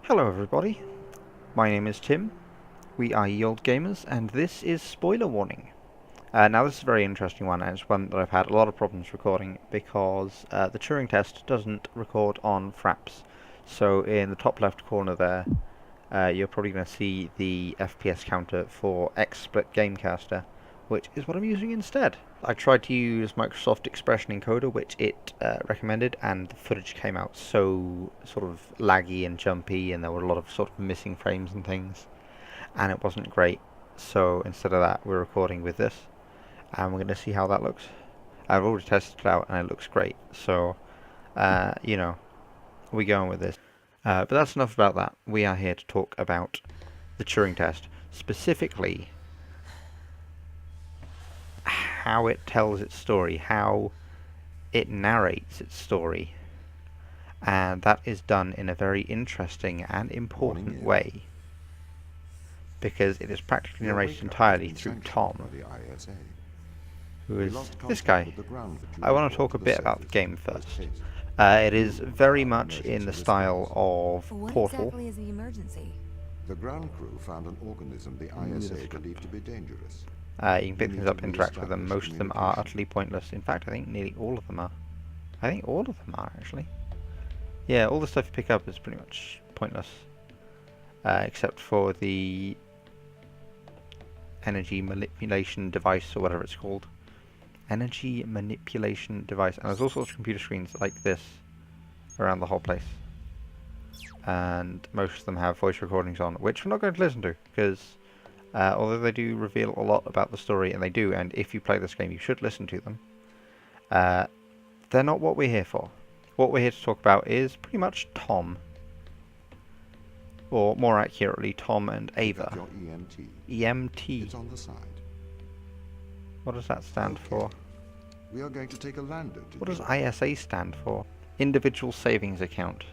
Hello everybody, my name is Tim, we are Ye Olde Gamers, and this is Spoiler Warning. Now this is a very interesting one, and it's one that I've had a lot of problems recording because the Turing Test doesn't record on fraps. So in the top left corner there, you're probably going to see the FPS counter for XSplit Gamecaster, which is what I'm using instead. I tried to use Microsoft Expression Encoder, which it recommended, and the footage came out so sort of laggy and jumpy, and there were a lot of sort of missing frames and things, and it wasn't great. So instead of that, we're recording with this, and we're going to see how that looks. I've already tested it out, and it looks great. So, we're going with this. But that's enough about that. We are here to talk about the Turing Test, specifically how it tells its story, how it narrates its story, and that is done in a very interesting and important way, because it is practically narrated entirely through Tom, who is this guy. I want to talk a bit about the game first. It is very much in the style of Portal. What exactly is the emergency? The ground crew found an organism the ISA believed to be dangerous. You can pick things up, interact with them. Most of them are utterly pointless. In fact, I think nearly all of them are. I think all of them are, actually. Yeah, all the stuff you pick up is pretty much pointless. Except for the energy manipulation device, or whatever it's called. Energy manipulation device. And there's all sorts of computer screens like this around the whole place. And most of them have voice recordings on, which we're not going to listen to, because although they do reveal a lot about the story, and they do, and if you play this game you should listen to them, they're not what we're here for. What we're here to talk about is pretty much Tom. Or more accurately, Tom and Ava. Your EMT. EMT. It's on the side. What does that stand for? We are going to take a lander What does together. ISA stand for? Individual Savings Account.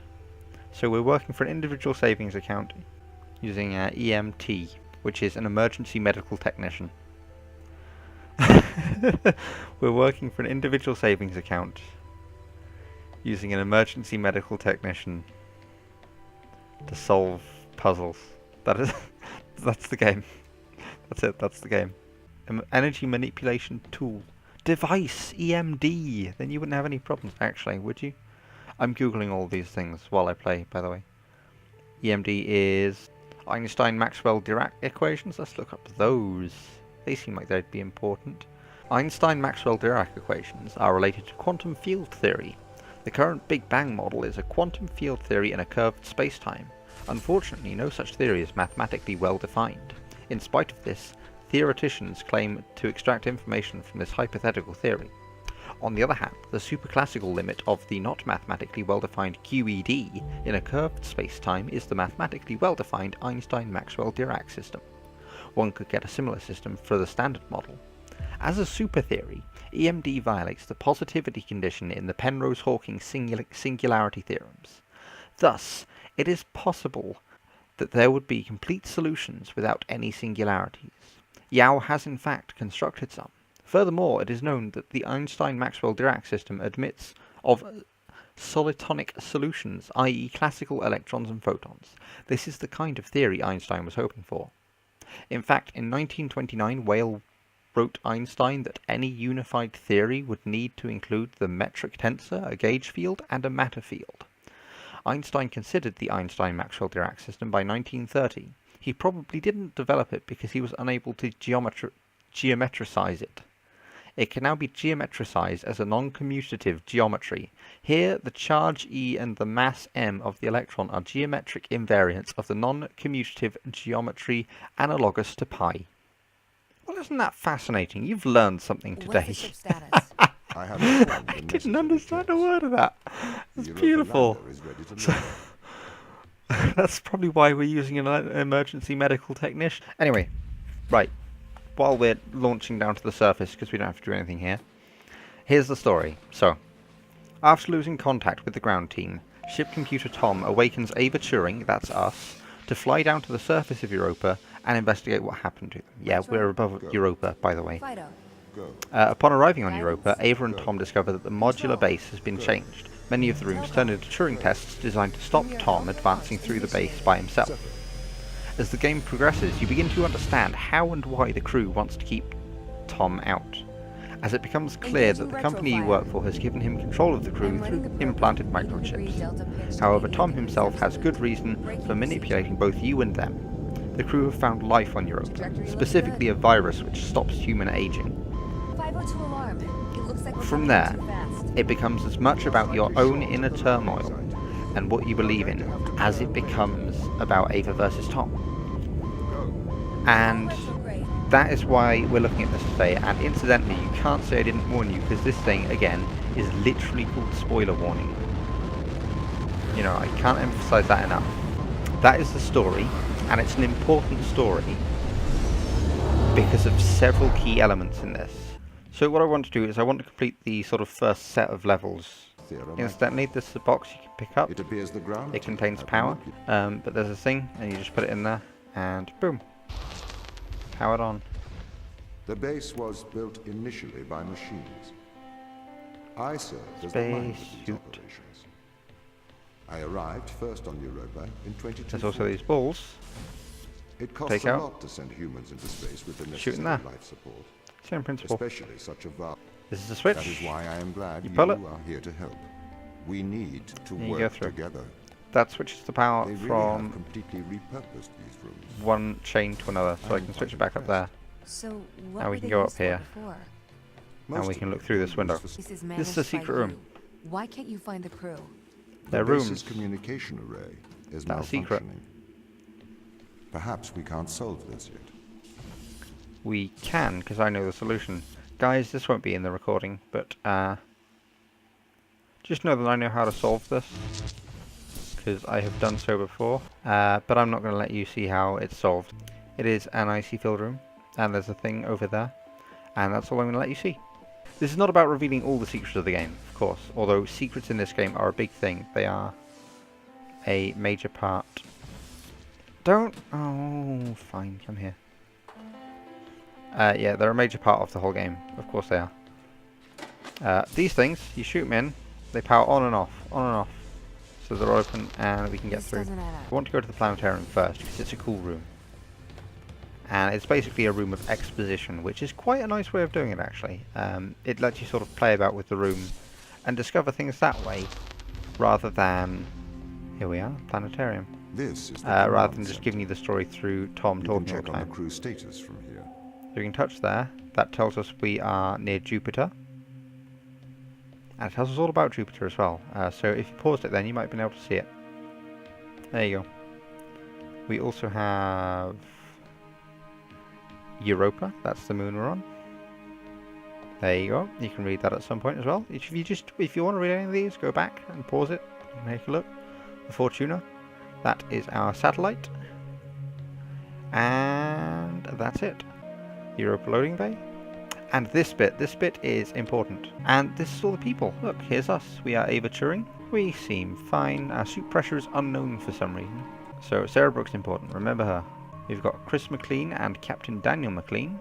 So we're working for an individual savings account using EMT, which is an emergency medical technician. We're working for an individual savings account using an emergency medical technician to solve puzzles. That's the game. That's it, that's the game. Energy manipulation tool. Device, EMD. Then you wouldn't have any problems, actually, would you? I'm googling all these things while I play, by the way. EMD is Einstein-Maxwell-Dirac equations. Let's look up those. They seem like they'd be important. Einstein-Maxwell-Dirac equations are related to quantum field theory. The current Big Bang model is a quantum field theory in a curved spacetime. Unfortunately, no such theory is mathematically well defined. In spite of this, theoreticians claim to extract information from this hypothetical theory. On the other hand, the superclassical limit of the not mathematically well-defined QED in a curved spacetime is the mathematically well-defined Einstein-Maxwell-Dirac system. One could get a similar system for the standard model. As a supertheory, EMD violates the positivity condition in the Penrose-Hawking singularity theorems. Thus, it is possible that there would be complete solutions without any singularities. Yao has in fact constructed some. Furthermore, it is known that the Einstein-Maxwell-Dirac system admits of solitonic solutions, i.e. classical electrons and photons. This is the kind of theory Einstein was hoping for. In fact, in 1929, Weyl wrote Einstein that any unified theory would need to include the metric tensor, a gauge field, and a matter field. Einstein considered the Einstein-Maxwell-Dirac system by 1930. He probably didn't develop it because he was unable to geometricize it. It can now be geometricized as a non-commutative geometry. Here, the charge E and the mass m of the electron are geometric invariants of the non-commutative geometry analogous to pi. Well, isn't that fascinating? You've learned something What's today. the ship status? I have informed I the didn't necessary understand a checks. word of that. The It's Europa beautiful. lander is ready to launch. That's probably why we're using an emergency medical technician. Anyway, right. While we're launching down to the surface, because we don't have to do anything here, here's the story. So, after losing contact with the ground team, ship computer Tom awakens Ava Turing, that's us, to fly down to the surface of Europa and investigate what happened to them. Yeah, we're above Europa, by the way. Fido. Go. Upon arriving on Europa, Ava and Tom discover that the modular base has been changed. Many of the rooms turn into Turing tests designed to stop Tom advancing through the base by himself. As the game progresses, you begin to understand how and why the crew wants to keep Tom out, as it becomes clear that the company you work for has given him control of the crew through implanted microchips. However, Tom himself has good reason for manipulating both you and them. The crew have found life on Europa, specifically a virus which stops human aging. 502 alarm. It looks like we're From coming there, in too fast. it becomes as much about your own inner turmoil and what you believe in as it becomes about Ava versus Tom. And that is why we're looking at this today, and incidentally, you can't say I didn't warn you, because this thing, again, is literally called spoiler warning. You know, I can't emphasize that enough. That is the story, and it's an important story because of several key elements in this. So what I want to do is I want to complete the sort of first set of levels. Incidentally, this is a box you can pick up. It appears the ground It contains has been power, manipulated. but there's a thing, and you just put it in there, and boom. Powered on. The base was built initially by machines. I served as the mind of these Spacesuit. operations. I arrived first on Europa in 2012. There's also these balls. It costs take a out. lot to send humans into space with the Shoot in necessary there. life support, Same principle. especially such a vast. This is the switch. That is why I am glad You you, pull it. are here to help. We need to And you go work through. together. That switches the power They really have from completely repurposed these rooms. one chain to another, so I can switch it back up there. So what Now we were can they go up used for here. before? And we Most can of look them through were this window. used for This is This is a managed by secret room. you. Why can't you find the crew? They're the base's rooms. communication array is That's a secret. malfunctioning. Perhaps we can't solve this yet. We can, because I know the solution. Guys, this won't be in the recording, but just know that I know how to solve this, because I have done so before, but I'm not going to let you see how it's solved. It is an icy filled room, and there's a thing over there, and that's all I'm going to let you see. This is not about revealing all the secrets of the game, of course, although secrets in this game are a big thing. They are a major part. Don't... Oh, fine, come here. Yeah, they're a major part of the whole game. Of course they are. These things, you shoot them in, they power on and off, so they're open and we can get This through. doesn't add I up. want to go to the planetarium first because it's a cool room. And it's basically a room of exposition, which is quite a nice way of doing it actually. It lets you sort of play about with the room and discover things that way, rather than... Here we are, planetarium. This is the Rather command than just center. giving you the story through Tom You can talking all check the on the time. crew status from here. So we can touch there. That tells us we are near Jupiter. And it tells us all about Jupiter as well. So if you paused it then, you might have been able to see it. There you go. We also have Europa. That's the moon we're on. There you go. You can read that at some point as well. If you want to read any of these, go back and pause it and take a look. The Fortuna. That is our satellite. And that's it. Europa loading bay. And this bit is important. And this is all the people. Look, here's us. We are Ava Turing. We seem fine. Our suit pressure is unknown for some reason. So Sarah Brooks important. Remember her. We've got Chris McLean and Captain Daniel McLean,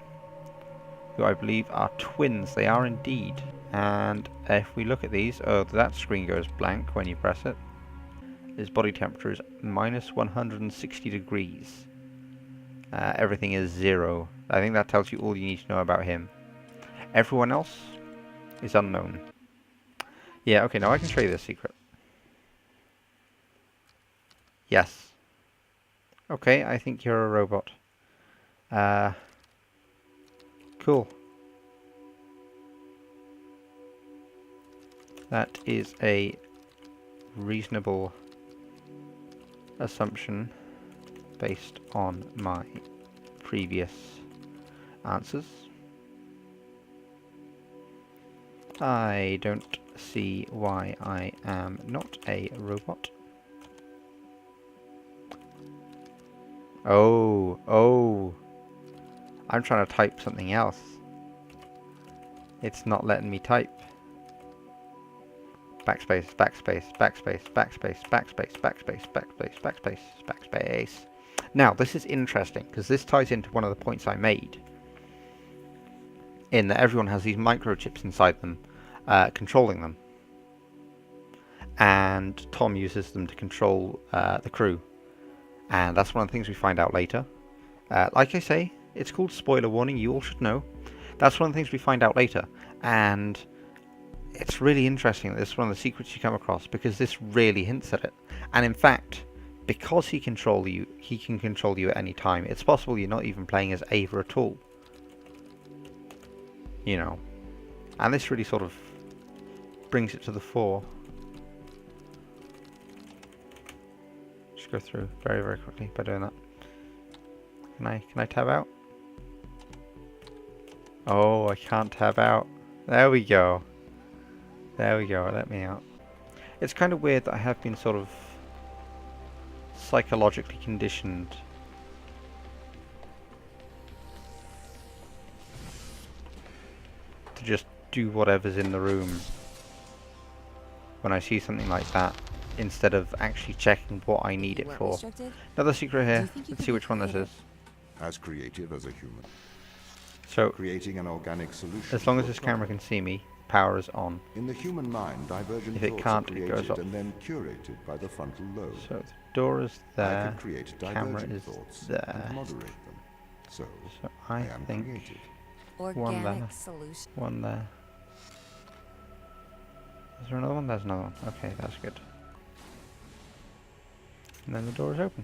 who I believe are twins. They are indeed. And if we look at these, oh, that screen goes blank when you press it. His body temperature is minus 160 degrees. Everything is 0. I think that tells you all you need to know about him. Everyone else is unknown. Yeah, okay, now I can show you the secret. Yes. Okay, I think you're a robot. Cool. That is a reasonable assumption based on my previous answers. I don't see why I am not a robot. Oh, I'm trying to type something else. It's not letting me type. Backspace, backspace, backspace, backspace, backspace, backspace, backspace, backspace, backspace. Now, this is interesting, because this ties into one of the points I made. In that everyone has these microchips inside them, controlling them. and Tom uses them to control the crew. And that's one of the things we find out later. Like I say, it's called spoiler warning, you all should know. That's one of the things we find out later. And it's really interesting that this is one of the secrets you come across, because this really hints at it. And in fact, because he can control you at any time. It's possible you're not even playing as Ava at all. You know. And this really sort of brings it to the fore. Just go through very, very quickly by doing that. Can I tab out? Oh, I can't tab out. There we go. There we go, let me out. It's kind of weird that I have been sort of psychologically conditioned to just do whatever's in the room when I see something like that, instead of actually checking what I need it for. Another secret here. Let's see which one this is. As creative as a human. So, Creating an organic solution. as long as this camera can see me, power is on. In the human mind, divergent If it thoughts can't, are it goes created off. and then curated by the frontal lobe. So the door is I there, can create camera divergent is thoughts there. and moderate them. So I am think creative. Organic there. solution. one there. Is there another one? There's another one. Okay, that's good. And then the door is open.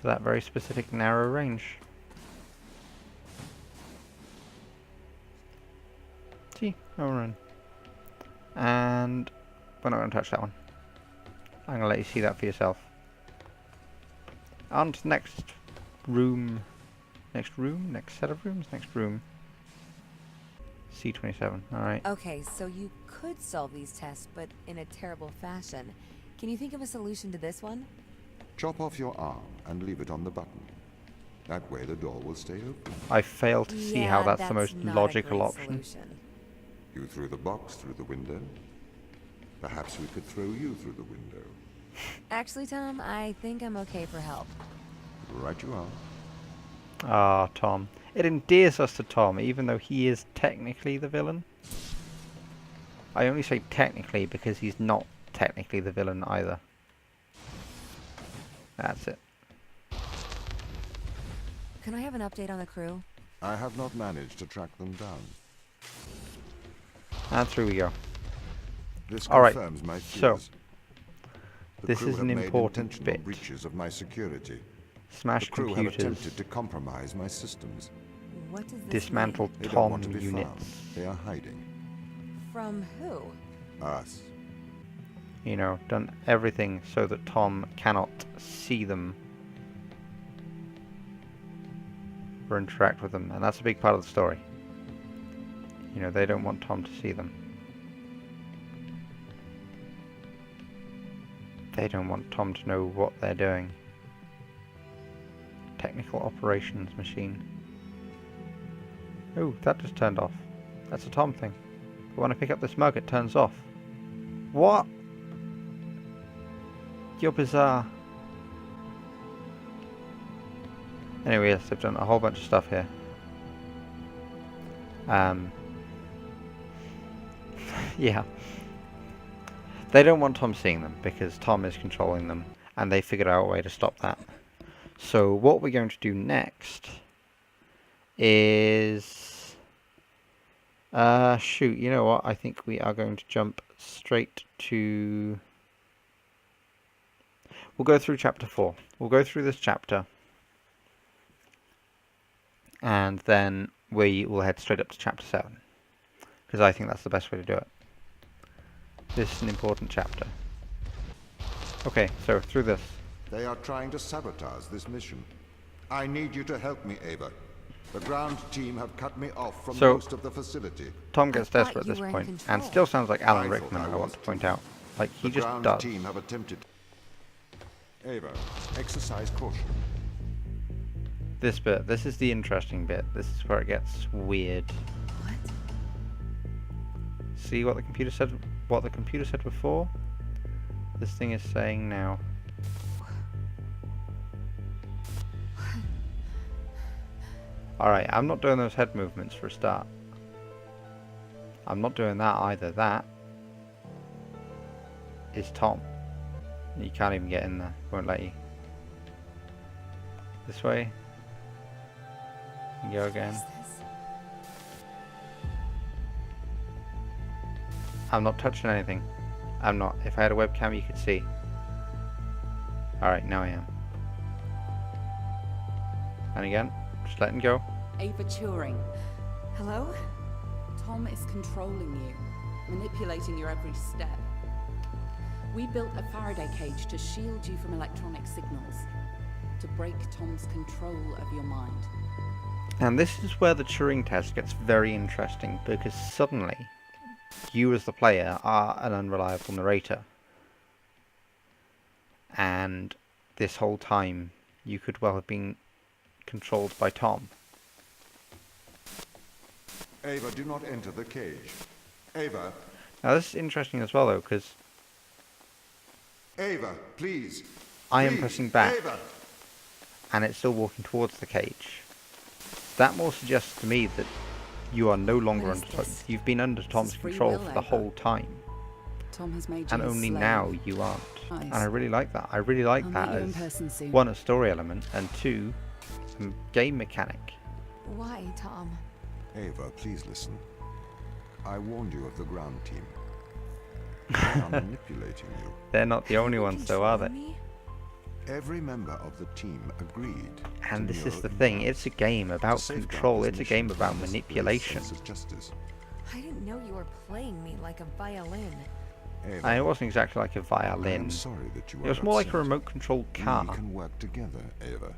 For that very specific narrow range. See? No run. And we're not going to touch that one. I'm going to let you see that for yourself. On to the next room. Next room? Next set of rooms? Next room. C27. Alright. Okay, so you could solve these tests, but in a terrible fashion. Can you think of a solution to this one? Chop off your arm and leave it on the button. That way the door will stay open. I fail to see how that's the most not a logical great option. solution. You threw the box through the window. Perhaps we could throw you through the window. Actually, Tom, I think I'm okay for help. Right you are. Ah, Tom. It endears us to Tom, even though he is technically the villain. I only say technically because he's not technically the villain either. That's it. Can I have an update on the crew? I have not managed to track them down. And through we go. This All right, confirms my so, fears. The this crew is have an made important intentional bit. breaches of my security. Smash The crew have computers. attempted to compromise my systems. What does this Dismantle They don't Tom want to be units. found. They are hiding. mean? From who? Us. You know, done everything so that Tom cannot see them or interact with them, and that's a big part of the story. You know, they don't want Tom to see them. They don't want Tom to know what they're doing. Technical operations machine. Oh, that just turned off. That's a Tom thing. But when I pick up this mug, it turns off. What? You're bizarre. Anyway, yes, they've done a whole bunch of stuff here. Yeah. They don't want Tom seeing them because Tom is controlling them, and they figured out a way to stop that. So what we're going to do next is... shoot, you know what? I think we are going to jump straight to... We'll go through chapter 4. We'll go through this chapter. And then we will head straight up to chapter 7. Because I think that's the best way to do it. This is an important chapter. Okay, so through this. They are trying to sabotage this mission. I need you to help me, Ava. The ground team have cut me off from So, most of the facility. Tom gets I thought desperate at you this were in point, control. and still sounds like Alan I thought Rickman, I I want was to point too. out. Like, he The just ground does. team have attempted. Ava, exercise caution. This bit, this is the interesting bit. This is where it gets weird. What? See what the computer said? What the computer said before? This thing is saying now. Alright, I'm not doing those head movements for a start. I'm not doing that either. That. is Tom. You can't even get in there. Won't let you. This way. And go again. What is this? I'm not touching anything. I'm not. If I had a webcam, you could see. Alright, now I am. And again, just letting go. Ava Turing, Hello? Tom is controlling you, manipulating your every step. We built a Faraday cage to shield you from electronic signals, to break Tom's control of your mind. And this is where the Turing test gets very interesting, because suddenly, you as the player are an unreliable narrator. And this whole time, you could well have been controlled by Tom. Ava, do not enter the cage. Ava, Now this is interesting as well though, because Ava, please. I am Please, pressing back, Ava. and it's still walking towards the cage. That more suggests to me that you are no longer What is under this? you've been under Tom's free control will, for the Ava. whole time, Tom has made you and his only slave. now you aren't. Nice. And I really like that. I really like I'll that meet you in as person soon. one, a story element, and two, a game mechanic. Why, Tom? Ava, please listen. I warned you of the ground team. They are manipulating you. They're not the only Are you ones though, are they? controlling me? Every member of the team agreed. And to this is your the thing, implants it's a game to about safeguard control, this it's a mission game about from this manipulation. sense of justice. I didn't know you were playing me like a violin. Ava, And it wasn't exactly like a I violin. am sorry that you It are was more like a upset. remote controlled car. We can work together, Ava.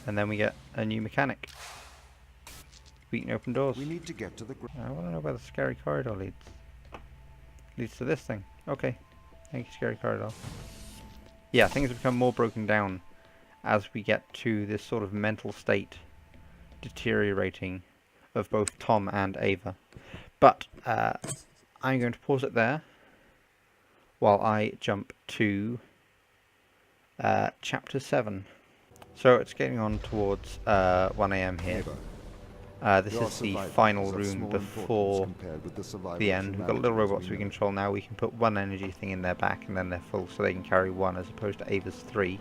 And then we get a new mechanic. We can open doors. We need to get to the ground. I want to know where the scary corridor leads. Leads to this thing. Okay. Thank you, scary corridor. Yeah, things have become more broken down as we get to this sort of mental state deteriorating of both Tom and Ava. But I'm going to pause it there while I jump to chapter 7. So it's getting on towards 1 AM here. Ava, This your is the survival final is of room small before importance compared with the survival the of end. We've got little humanity as robots we know. control now. We can put one energy thing in their back and then they're full, so they can carry one as opposed to Ava's 3.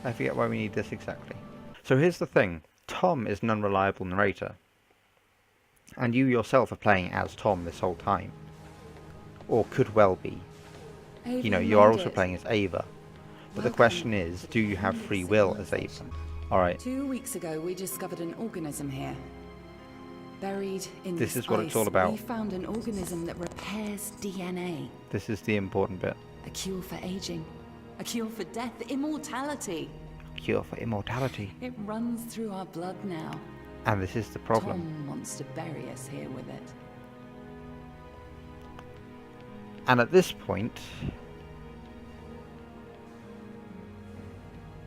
I forget why we need this exactly. So here's the thing. Tom is an unreliable narrator. And you yourself are playing as Tom this whole time. Or could well be. Ava, You know, you are made also it. playing as Ava. But the Welcome question is, do you have free will as Ava? Alright, 2 weeks ago, we discovered an organism here. Buried in This this is what it's ice, all about. We found an organism that repairs DNA. this is the important bit. A cure for aging. A cure for death. Immortality. Cure for immortality. It runs through our blood now. And this is the problem. Tom wants to bury us here with it. And at this point,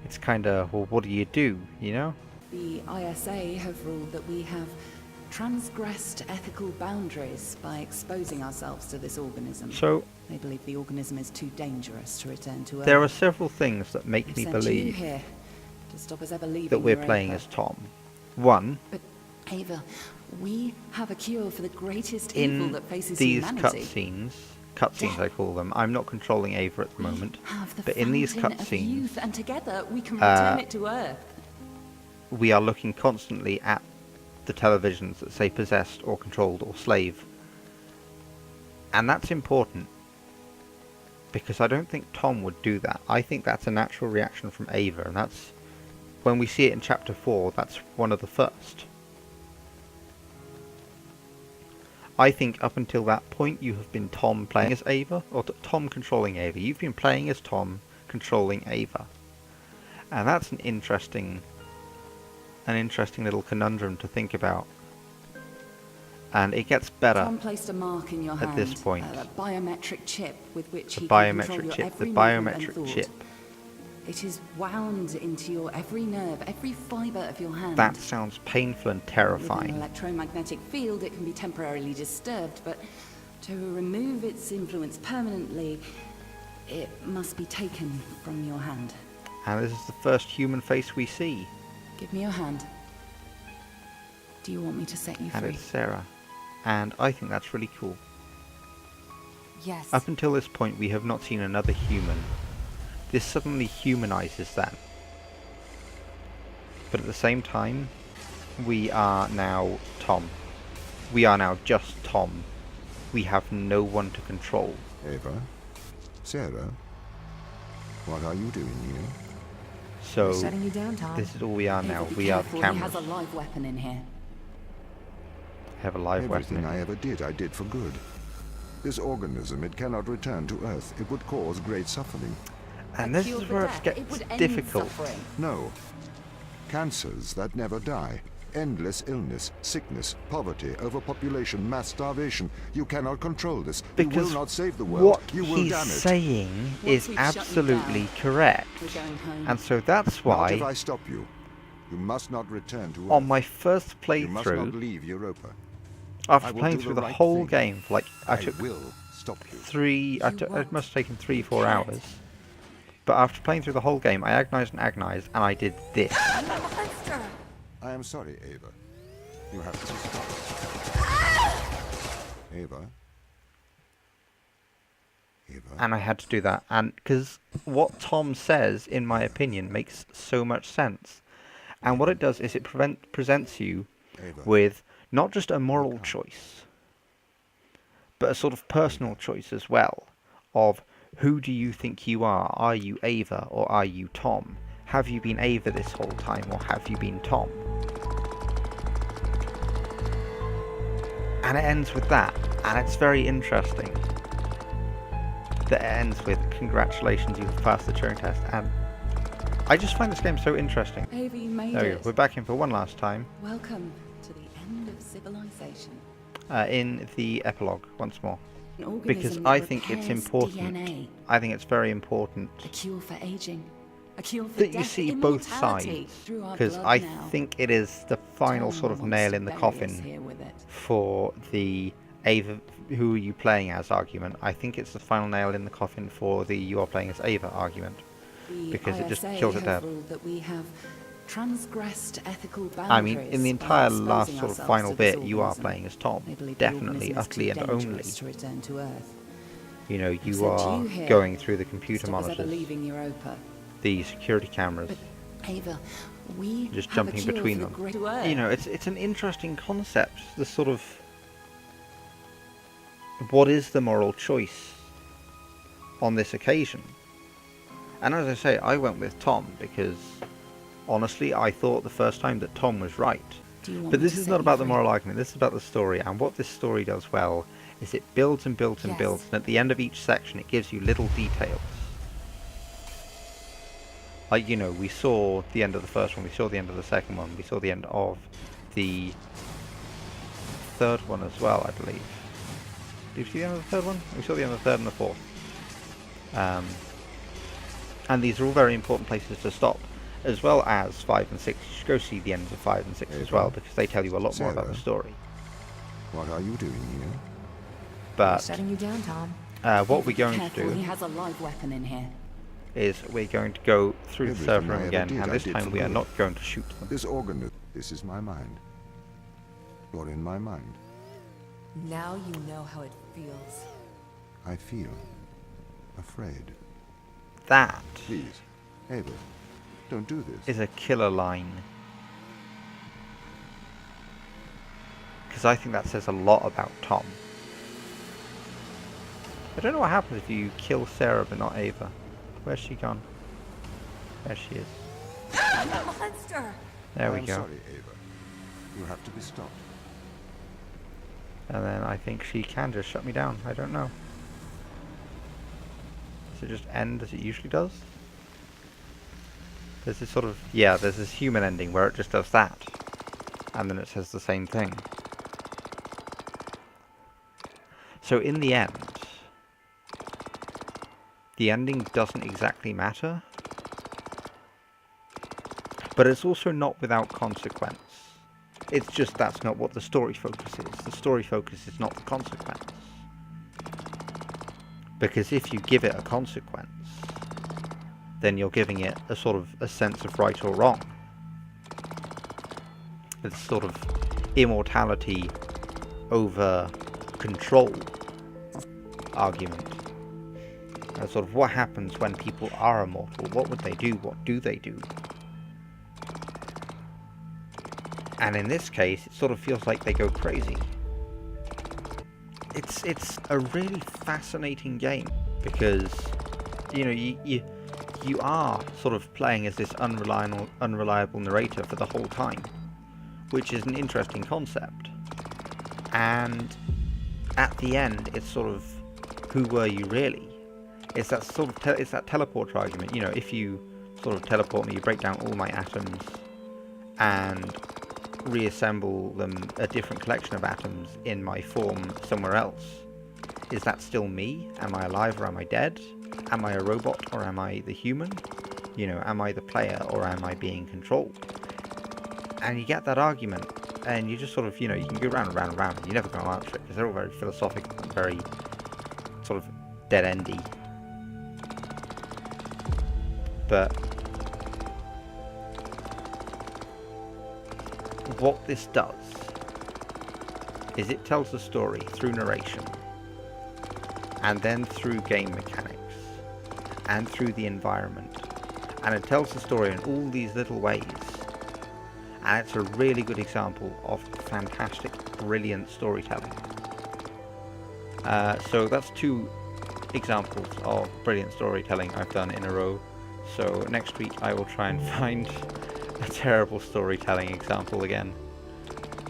it's kind of, well, what do, you know? The ISA have ruled that we have transgressed ethical boundaries by exposing ourselves to this organism. So, They believe the organism is too dangerous to return to Earth. there are several things that make They've me sent you believe here to stop us ever leaving that we're Europa. playing as Tom. One, But Ava, we have a cure for the greatest evil in that faces these humanity. cutscenes I call them, I'm not controlling Ava at the moment, Have the but in these fountain of cutscenes, youth, and together we can return it to Earth. we are looking constantly at the televisions that say possessed or controlled or slave. And that's important, because I don't think Tom would do that. I think that's a natural reaction from Ava, and that's, when we see it in chapter 4, that's one of the first. I think up until that point you have been Tom playing as Ava, or Tom controlling Ava. You've been playing as Tom controlling Ava. And that's an interesting little conundrum to think about. And it gets better. Tom placed a mark in your hand. at this point. A biometric chip with which The he can control biometric your chip, the every movement and biometric thought. chip. It is wound into your every nerve, every fibre of your hand. That sounds painful and With an terrifying. electromagnetic field, it can be temporarily disturbed, but to remove its influence permanently, it must be taken from your hand. And this is the first human face we see. Give me your hand. Do you want me to set you And free? it's Sarah. And I think that's really cool. Yes. Up until this point, we have not seen another human. This suddenly humanizes them. But at the same time, we are now Tom. We are now just Tom. We have no one to control. Ava? Sarah? What are you doing here? So, Shutting you down, Tom. this is all we are now. Be We are the careful, cameras. He has a live weapon in here. Have a live Everything weapon. I ever did, I did for good. This organism, it cannot return to Earth. It would cause great suffering. And A this cure is for where it death. gets It would end difficult. suffering. No. Cancers that never die. Endless illness, sickness, poverty, overpopulation, mass starvation. You cannot control this. You Because will not save the world. what You will he's damn it. saying Once is we've shut you absolutely down, correct. We're going home. And so that's Not if why, I stop you. You must not return to on Earth. my first You must not playthrough, leave Europa. after I will playing do through the the right whole thing. game, for like, I took will stop you. it won't. must have taken 3-4 can't. hours. But after playing through the whole game, I agonized, and I did this. I'm a monster. I am sorry, Ava. You have to stop. Ava? Ava? And I had to do that. And because what Tom says, in my opinion, makes so much sense. And what it does is it presents you Ava? with not just a moral choice, but a sort of personal choice as well, of who do you think you are? Are you Ava or are you Tom? Have you been Ava this whole time or have you been Tom? And it ends with that, and it's very interesting that it ends with congratulations, you've passed the Turing Test. And I just find this game so interesting. Ava, you made There we it. go, we're back in for one last time. Welcome to the end of civilization. In the epilogue once more, An because organism I that think it's repairs important. DNA, I think it's very important a cure for aging, a cure for that you death, see both immortality sides, through our because blood I now. think it is the final Tom sort of wants nail to in the bury us coffin here with it. for the Ava, who are you playing as argument. I think it's the final nail in the coffin for the you are playing as Ava argument, The because it just ISA kills it have dead. ruled that we have transgressed ethical boundaries. I mean, in the entire by last exposing sort of ourselves final to this bit, you are organism. playing as Tom. They believe the Definitely, organism is utterly, too and only. dangerous to return to Earth. You know, I've you sent are you here going through the to computer stop us ever monitors, leaving Europa. the security cameras, But Ava, we just have a jumping cure between for them. the great Earth. You know, it's an interesting concept. The sort of, what is the moral choice on this occasion? And as I say, I went with Tom because honestly, I thought the first time that Tom was right. Do you want But me this to is set not you about the free? moral argument. This is about the story. And what this story does well is it builds and builds and Yes. builds. And at the end of each section, it gives you little details. Like, you know, we saw the end of the first one, we saw the end of the second one, we saw the end of the third one as well, I believe. Did we see the end of the third one? We saw the end of the third and the fourth. And these are all very important places to stop, as well as 5 and 6. You should go see the ends of 5 and 6 as well, because they tell you a lot more about the Sarah? story. What are you doing here? But Shutting you down, Tom. what Ava, we're be going to careful, He do has a live weapon in here. is we're going to go through the Everything server I room ever again, did, and I this did time for we are good. not going to shoot them. This organism, this is my mind. You're in my mind. Now you know how it feels. I feel afraid. That Please, Ava, don't do this. is a killer line. Because I think that says a lot about Tom. I don't know what happens if you kill Sarah but not Ava. Where's she gone? There she is. I'm a monster. There I we am go. sorry, Ava. You have to be stopped. And then I think she can just shut me down. I don't know. Does it just end as it usually does? There's this sort of, yeah, there's this human ending where it just does that. And then it says the same thing. So in the end, the ending doesn't exactly matter. But it's also not without consequence. It's just that's not what the story focus is. The story focus is not the consequence. Because if you give it a consequence, then you're giving it a sort of a sense of right or wrong. It's sort of immortality over control argument. Sort of what happens when people are immortal? What would they do? What do they do? And in this case, it sort of feels like they go crazy. It's a really fascinating game because, you know, you are sort of playing as this unreliable narrator for the whole time, which is an interesting concept. And at the end, it's sort of, who were you really? It's that sort of it's that teleport argument. You know, if you sort of teleport me, you break down all my atoms and reassemble them, a different collection of atoms in my form somewhere else. Is that still me? Am I alive or am I dead? Am I a robot or am I the human? You know, am I the player or am I being controlled? And you get that argument, and you just sort of, you know, you can go round and round and round, and you're never going to answer it because they're all very philosophical and very sort of dead-endy. But what this does is it tells the story through narration, and then through game mechanics, and through the environment, and it tells the story in all these little ways. And it's a really good example of fantastic, brilliant storytelling. So that's 2 examples of brilliant storytelling I've done in a row. So next week I will try and find a terrible storytelling example again.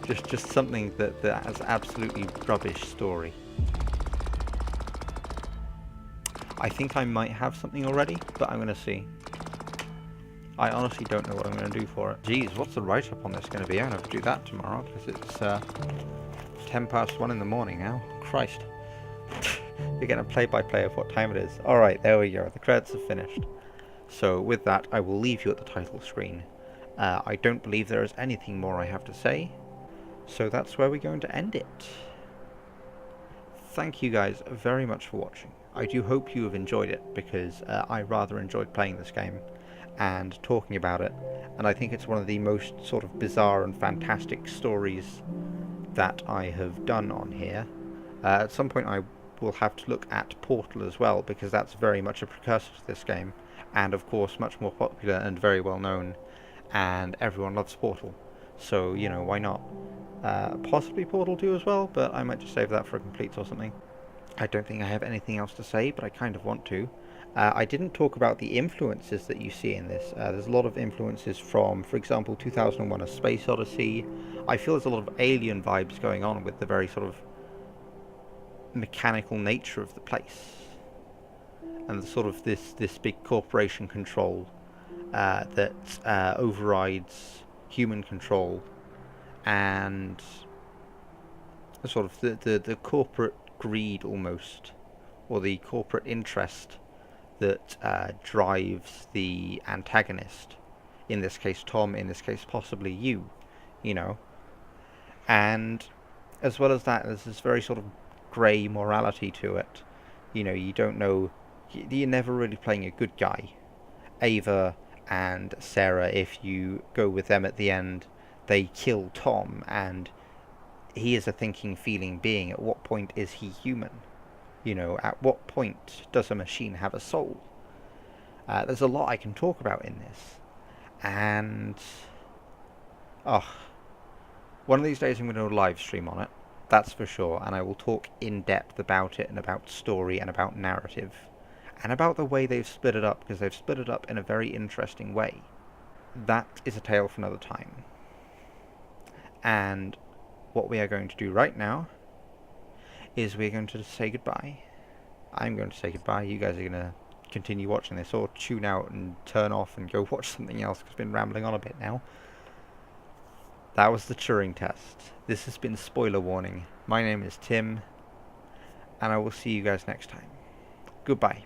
Just something that has absolutely rubbish story. I think I might have something already, but I'm going to see. I honestly don't know what I'm going to do for it. Jeez, what's the write-up on this going to be? I'm going to have to do that tomorrow, because it's 1:10 in the morning now. Christ. You're getting a play-by-play of what time it is. Alright, there we go. The credits have finished. So with that, I will leave you at the title screen. I don't believe there is anything more I have to say, so that's where we're going to end it. Thank you guys very much for watching. I do hope you have enjoyed it, because I rather enjoyed playing this game and talking about it, and I think it's one of the most sort of bizarre and fantastic stories that I have done on here. At some point I will have to look at Portal as well, because that's very much a precursor to this game, and of course much more popular and very well known, and everyone loves Portal, so, you know, why not? Possibly Portal 2 as well, but I might just save that for a complete or something. I don't think I have anything else to say, but I kind of want to. I didn't talk about the influences that you see in this. There's a lot of influences from, for example, 2001: A Space Odyssey. I feel there's a lot of Alien vibes going on with the very sort of mechanical nature of the place, and the sort of this big corporation control that overrides human control, and sort of the corporate greed almost, or the corporate interest that drives the antagonist, in this case Tom, in this case possibly you know. And as well as that, there's this very sort of grey morality to it. You know, you don't know, you're never really playing a good guy. Ava and Sarah, if you go with them at the end, they kill Tom, and he is a thinking, feeling being. At what point is he human? You know, at what point does a machine have a soul? There's a lot I can talk about in this. And one of these days I'm going to do a live stream on it, that's for sure, and I will talk in depth about it, and about story, and about narrative, and about the way they've split it up, because they've split it up in a very interesting way. That is a tale for another time. And what we are going to do right now is we're going to say goodbye. I'm going to say goodbye. You guys are going to continue watching this, or tune out and turn off and go watch something else, because I've been rambling on a bit now. That was the Turing Test. This has been Spoiler Warning. My name is Tim, and I will see you guys next time. Goodbye.